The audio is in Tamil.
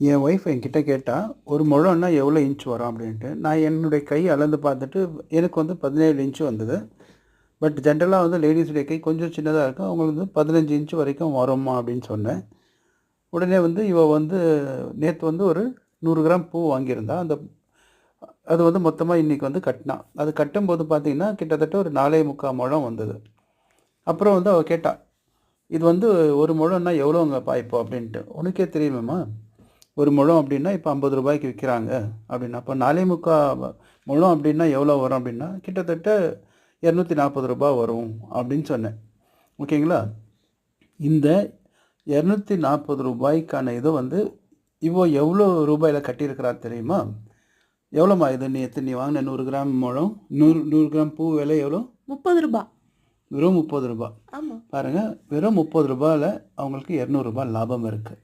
என் ஒய்ஃப் என்கிட்ட கேட்டா, "ஒரு முழம்னா எவ்வளோ இன்ச் வரும்?" அப்படின்ட்டு. நான் என்னுடைய கை அளந்து பார்த்துட்டு, எனக்கு வந்து 17 இன்ச் வந்தது. பட் ஜென்ரலா வந்து லேடீஸுடைய கை கொஞ்சம் சின்னதா இருக்கும். அவங்களுக்கு வந்து 15 இன்ச் வரைக்கும் வரும்மா அப்படின்னு சொன்னேன். உடனே வந்து இவ வந்து நேத்து வந்து ஒரு 100 கிராம் பூ வாங்கியிருந்தா. அது வந்து மொத்தமா இன்னைக்கு வந்து கட்டினா. அது கட்டும்போது பார்த்தீங்கன்னா, கிட்டத்தட்ட ஒரு 4 1/4 முழம் வந்தது. அப்புறம் வந்து அவ கேட்டா, "இது வந்து 1 முழம்னா எவ்வளோங்கப்பா இப்போ?" அப்படின்ட்டு. "உனக்கே தெரியுமேம்மா, 1 முழம் அப்படின்னா இப்போ ரூ. 50க்கு விற்கிறாங்க." அப்படின்னா, அப்போ 4 1/4 முழம் அப்படின்னா எவ்வளோ வரும் அப்படின்னா, கிட்டத்தட்ட ரூ. 240 வரும் அப்படின்னு சொன்னேன். ஓகேங்களா? இந்த ரூ. 240க்கான இத வந்து இவ எவ்வளோ ரூபாயில கட்டியிருக்கிறா தெரியுமா? எவ்வளோம்மா இது நீ வாங்கின 100 கிராம் முழம் 100 கிராம் பூ விலை எவ்வளோ? ரூ. 30. வெறும் ரூ. 30. ஆமா. பாருங்க, வெறும் ரூ. 30ல அவங்களுக்கு ரூ. 200 லாபம் இருக்கு.